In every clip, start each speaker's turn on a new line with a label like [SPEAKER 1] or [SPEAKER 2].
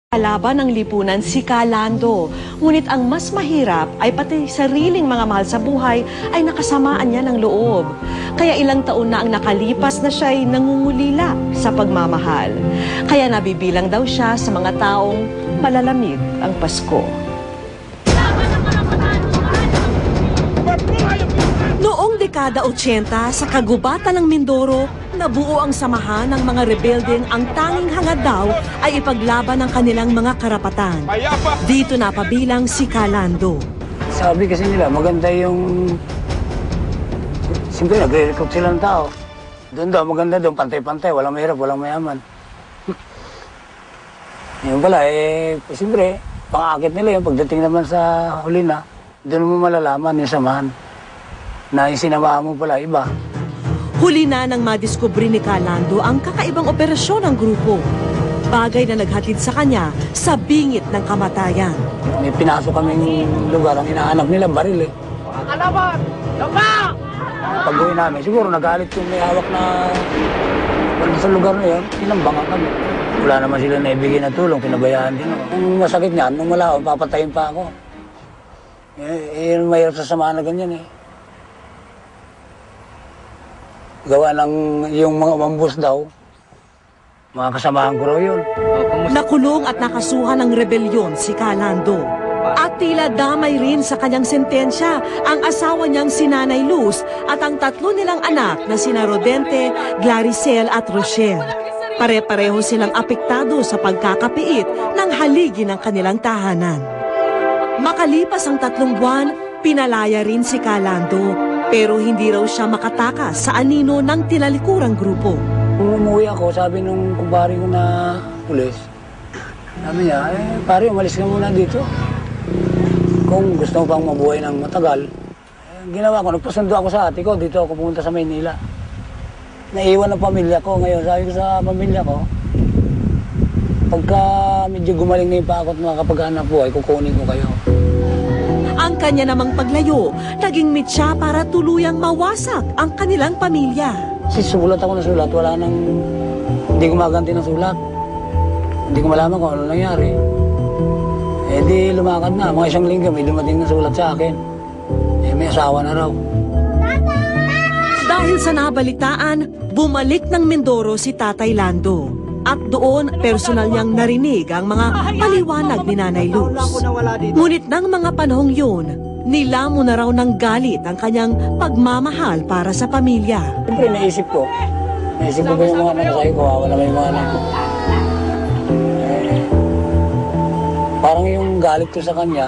[SPEAKER 1] Kalaban ng lipunan si Kalando. Ngunit ang mas mahirap ay pati sariling mga mahal sa buhay ay nakasamaan niya ng loob. Kaya ilang taon na ang nakalipas na siya ay nangungulila sa pagmamahal. Kaya nabibilang daw siya sa mga taong malalamig ang Pasko. Noong dekada 80 sa kagubatan ng Mindoro, nabuo ang samahan ng mga rebeldeng ang tanging hangad daw ay ipaglaban ang kanilang mga karapatan. Dito napabilang si Kalando.
[SPEAKER 2] Sabi kasi nila, maganda yung... Siyempre, nagre-recruit sila ng tao. Doon daw, maganda doon, pantay-pantay, walang mahirap, walang mayaman. Yun pala, siyempre, pang-akit nila yung pagdating naman sa huli na, doon mo malalaman yung samahan. Na yung sinamahan mo pala iba.
[SPEAKER 1] Huli na nang madiskubre ni Kalando ang kakaibang operasyon ng grupo. Bagay na naghatid sa kanya sa bingit ng kamatayan.
[SPEAKER 2] May pinasok kaming lugar, ang hinahanap nila, baril eh.
[SPEAKER 3] Kalaban! Laba!
[SPEAKER 2] Pag-uwi namin, siguro nagalit yung may hawak na sa lugar na yun, inambangan kami. Wala naman sila naibigay na tulong, pinabayaan din. Ang masakit niyan, nung wala ako, papatayin pa ako. Mahirap sa samahan na ganyan eh. Gawa ng yung mga umambos daw, mga kasamahan ko raw yun.
[SPEAKER 1] Nakulong at nakasuhan ng rebelyon si Kalando. At tila damay rin sa kanyang sentensya ang asawa niyang si Nanay Luz at ang tatlo nilang anak na sina Rodente, Glaricel at Rochelle. Pare-pareho silang apektado sa pagkakapiit ng haligi ng kanilang tahanan. Makalipas ang 3 buwan, pinalaya rin si Kalando. Pero hindi raw siya makatakas sa anino ng tinalikurang grupo.
[SPEAKER 2] Nung umuwi ako, sabi nung kumpare ko na pulis, sabi niya, pare, umalis ka muna dito. Kung gusto mo pang mabuhay ng matagal, ginawa ko, nagpasundo ako sa ate ko, dito ako pumunta sa Maynila. Naiwan ang pamilya ko ngayon, sabi ko sa pamilya ko, pagka medyo gumaling na yung pa ako at makakapaghanap buhay, kukunin ko kayo.
[SPEAKER 1] Ang kanya namang paglayo, naging mitya para tuluyang mawasak ang kanilang pamilya.
[SPEAKER 2] Kasi sulat ako ng sulat, wala nang... Hindi ko maganti ng sulat. Hindi ko malaman kung ano nangyari. Di lumakad na, mga 1 linggo may dumating na sulat sa akin. May asawa na raw.
[SPEAKER 1] Dahil sa nabalitaan, bumalik ng Mindoro si Tatay Lando. At doon, personal niyang narinig ang mga paliwanag ni Nanay Luz. Ngunit ng mga panahong yun, nilamo na raw ng galit ang kanyang pagmamahal para sa pamilya.
[SPEAKER 2] Siyempre, naisip ko ba yung mga anak ko sa'yo, kawawa naman yung mga anak ko. Parang yung galit ko sa kanya,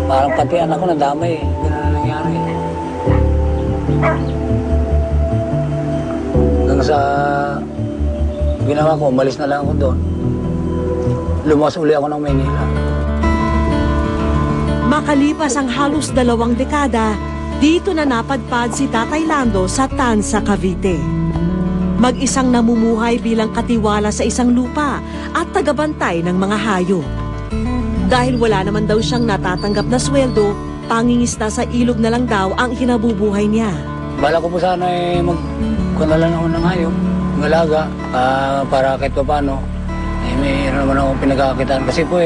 [SPEAKER 2] parang pati anak ko nadamay eh. Ganun na nangyari. Hanggang sa ginawa ko, umalis na lang ako doon. Lumas uli ako ng Maynila.
[SPEAKER 1] Makalipas ang halos 2 dekada, dito na napadpad si Tatay Lando sa Tanza, Cavite. Mag-isang namumuhay bilang katiwala sa isang lupa at tagabantay ng mga hayop. Dahil wala naman daw siyang natatanggap na sweldo, pangingista sa ilog na lang daw ang kinabubuhay niya.
[SPEAKER 2] Bala ko po sana magkunalan ako ng hayop, ng alaga, para kahit pa paano, mayroon naman akong pinagkakakitaan. Kasi po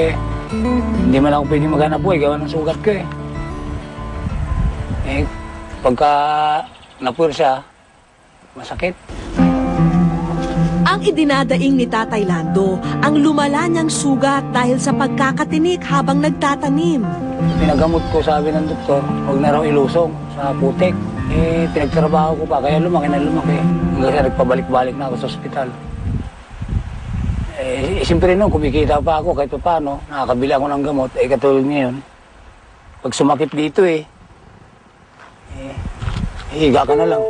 [SPEAKER 2] hindi man ako pwedeng maghanap buhay, gawa ng sugat ko pagka napur siya, masakit.
[SPEAKER 1] Ang idinadaing ni Tatay Lando ang lumala niyang sugat dahil sa pagkakatinik habang nagtatanim.
[SPEAKER 2] Pinagamot ko, sabi ng doktor, huwag na raw ilusong sa putik. Pinagtrabaho ko pa, kaya lumaki na lumaki. Hanggang sa nagpabalik-balik na ako sa ospital. Siyempre noon, kumikita pa ako kahit pa paano, nakakabila ako ng gamot. Katulad ngayon, pag sumakit dito higa ka na lang.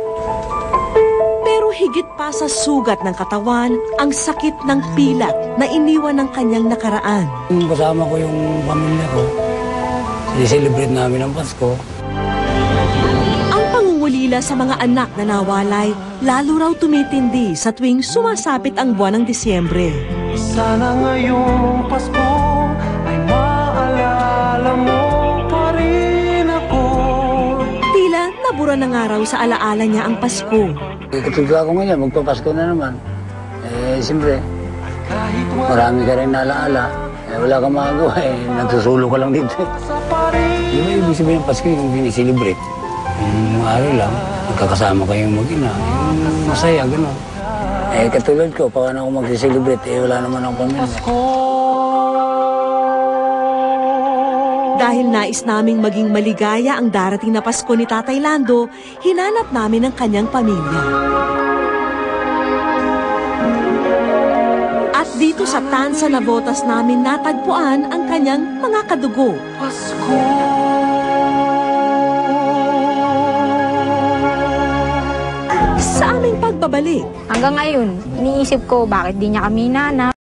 [SPEAKER 1] Pero higit pa sa sugat ng katawan, ang sakit ng pilat na iniwan ng kanyang nakaraan.
[SPEAKER 2] Kasama ko yung pamilya ko. I-celebrate namin ang Pasko.
[SPEAKER 1] Ang pangungulila sa mga anak na nawalay, lalo raw tumitindi sa tuwing sumasapit ang buwan ng Disyembre.
[SPEAKER 3] Sana ngayong Pasko ay maalala mo pa rin ako.
[SPEAKER 1] Tila nabura na nga raw sa alaala niya ang Pasko.
[SPEAKER 2] Katulad ako ngayon, magpapasko na naman. Siyempre, marami ka rin nalaala. Wala kang magagawa nagsusulo ka lang dito. Di ba ibig sabihin ng Pasko yung sinisilibrate? Yung araw lang, magkakasama kayong mag-ina. Yung masaya, gano'n. Katulad ko, paano ako magsisilibrate? Wala naman akong pamilya.
[SPEAKER 1] Dahil nais naming maging maligaya ang darating na Pasko ni Tatay Lando, hinanap namin ang kanyang pamilya. At dito sa Tansa na Botas namin natagpuan ang kanyang mga kadugo. Sa aming pagbabalik,
[SPEAKER 4] Hanggang ngayon, iniisip ko bakit di niya kami hinanap.